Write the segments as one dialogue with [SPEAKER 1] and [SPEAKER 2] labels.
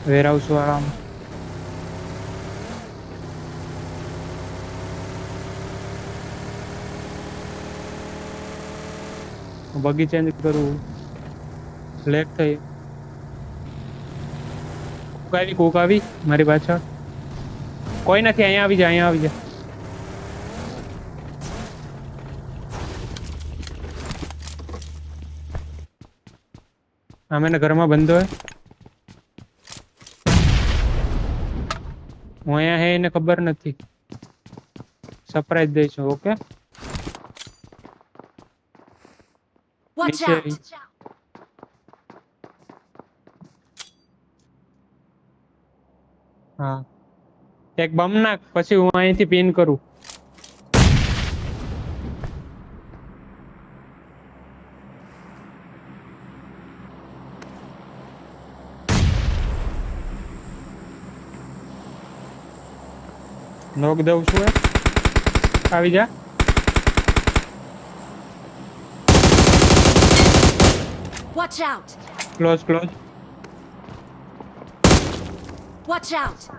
[SPEAKER 1] Warehouse વાળા બગી change કરું late થઈ કોક આવી મારી પાછળ કોઈ નથી અહીંયા આવી જા અમે ઘરમાં બંધો હે હું અહીંયા હે એને ખબર નથી સરપ્રાઈઝ દઈશું ઓકે
[SPEAKER 2] Watch out!
[SPEAKER 1] હા એક બમ નાખ પછી હું અહીંથી પિન કરું નોક દઉં છું આવી જા
[SPEAKER 2] Watch out!
[SPEAKER 1] Close
[SPEAKER 2] Watch out!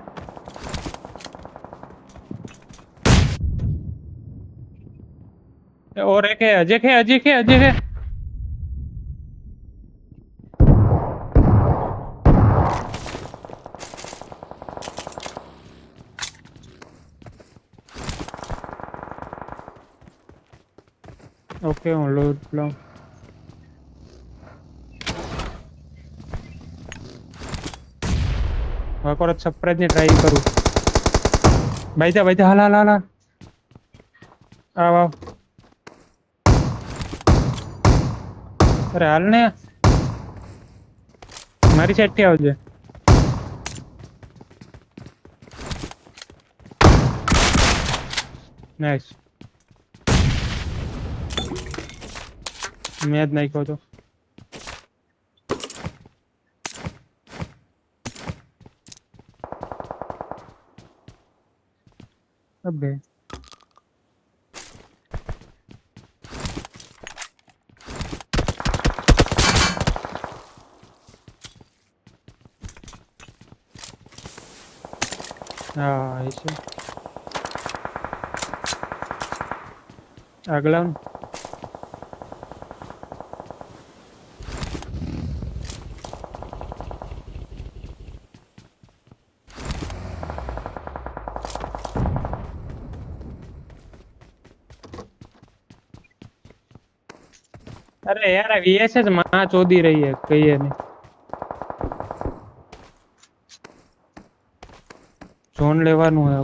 [SPEAKER 1] और एक है अजय है ओके હું લોડ લઉં વાકોર સરપ્રાઈઝ ની ટ્રાય કરું ભાઈ હાલ આવ અરે હાલ ને મારી સાઈડ થી આવજે નાઈસ મેં જ નાખ્યો હતો અબે હા એ છે આગલા अरे यार वीएसएस मां चोदी रही है कहिए नहीं जोन लेवानुं है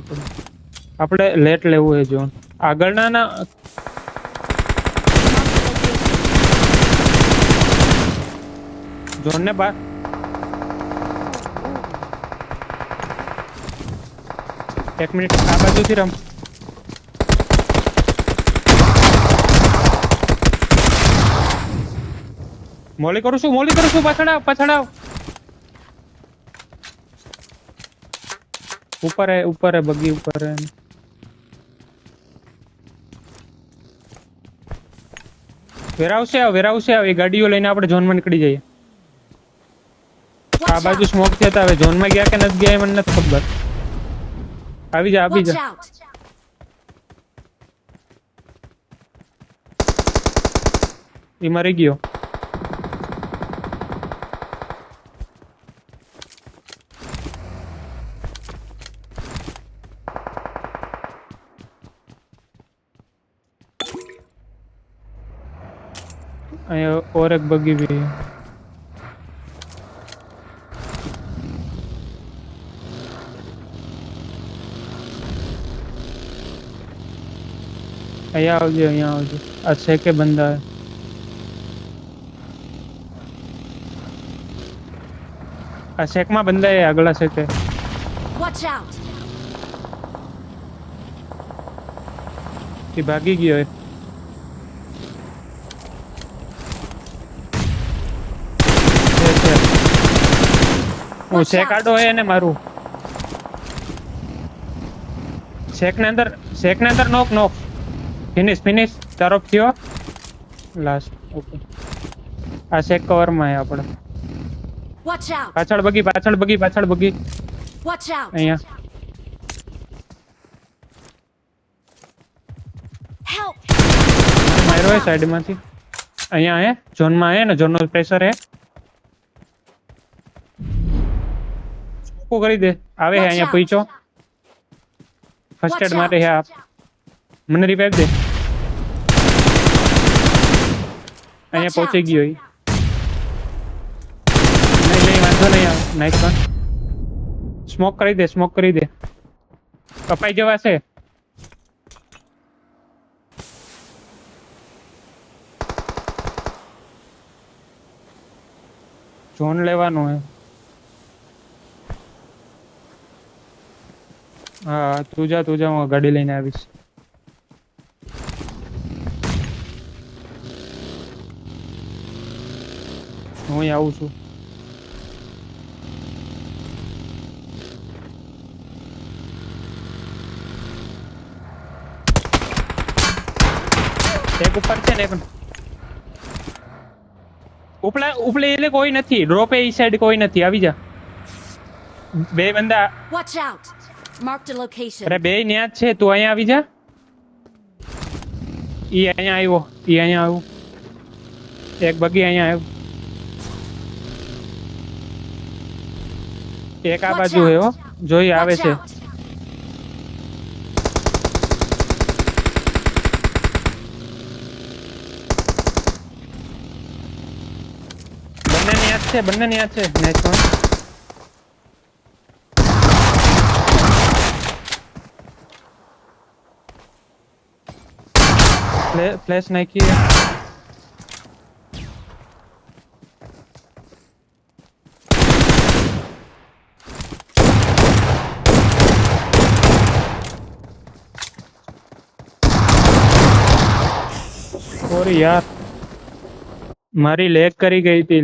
[SPEAKER 1] આપણે લેટ લેવું है जोन આગળના ના जोन ने बार एक मिनट आ बाजूથી રમ મોલી કરું છું પાછળ આવ ऊपर है बग्गी ऊपर है વેરહાઉસે આવ એ ગાડીઓ લઈને આપણે ઝોન માં નીકળી જઈએ આ બાજુ સ્મોક છે તો હવે ઝોન માં ગયા કે નથી ગયા મને નથી ખબર આવી જા
[SPEAKER 2] Watch out!
[SPEAKER 1] ઈ મરી ગયો और एक बग्गी भी है અહીંયા આવજો આ છે કે બંદા है આ શેક માં બંદા है આગલા છે કે
[SPEAKER 2] Watch out!
[SPEAKER 1] એ ભાગી ગયો है હું શેક આડો હે ને મારું શેક ને અંદર નોક ફિનિશ તારો થયો લાસ્ટ ઓકે આ શેક કવર માં હે આપણે
[SPEAKER 2] Watch out!
[SPEAKER 1] પાછળ બગી પાછળ બગી પાછળ બગી
[SPEAKER 2] Watch out!
[SPEAKER 1] અહીંયા
[SPEAKER 2] Help!
[SPEAKER 1] માર્યો હે સાઈડ માંથી અહીંયા હે ઝોન માં હે ને ઝોન નો પ્રેશર હે સ્મોકો કરી દે આવે હે
[SPEAKER 2] Watch
[SPEAKER 1] અહીંયા
[SPEAKER 2] out.
[SPEAKER 1] પૂછો ફર્સ્ટ
[SPEAKER 2] Watch
[SPEAKER 1] એડ માટે
[SPEAKER 2] out.
[SPEAKER 1] હે આપ મને રિવાઇવ દે અહીંયા
[SPEAKER 2] Watch
[SPEAKER 1] પહોંચી
[SPEAKER 2] out.
[SPEAKER 1] ગયો ઈ નહીં નહીં વાંધો નહીં આવે નાઇસ વન સ્મોક કરી દે કપાઈ જવા છે ઝોન લેવાનું હે હા તું જા હું ગાડી લઈને આવીશ હું અહીં આવું છું એક ઉપર છે ને પણ ઉપલે એટલે કોઈ નથી ડ્રોપે ઈ સાઈડ કોઈ નથી આવી જા બે બંદા
[SPEAKER 2] Watch out! Marked a location.
[SPEAKER 1] અરે બે ન્યા જ છે તું અહીંયા આવી જા ઈ અહીંયા આવ્યો એક બગી અહીંયા આવ્યો એક આ
[SPEAKER 2] Watch
[SPEAKER 1] બાજુ હે હો
[SPEAKER 2] out.
[SPEAKER 1] જોઈ આવે
[SPEAKER 2] Watch
[SPEAKER 1] છે
[SPEAKER 2] out!
[SPEAKER 1] બંને ન્યા જ છે નેક્સ્ટ વન ફ્લેશ નાખી સોરી યાર મારી લેગ કરી ગઈ હતી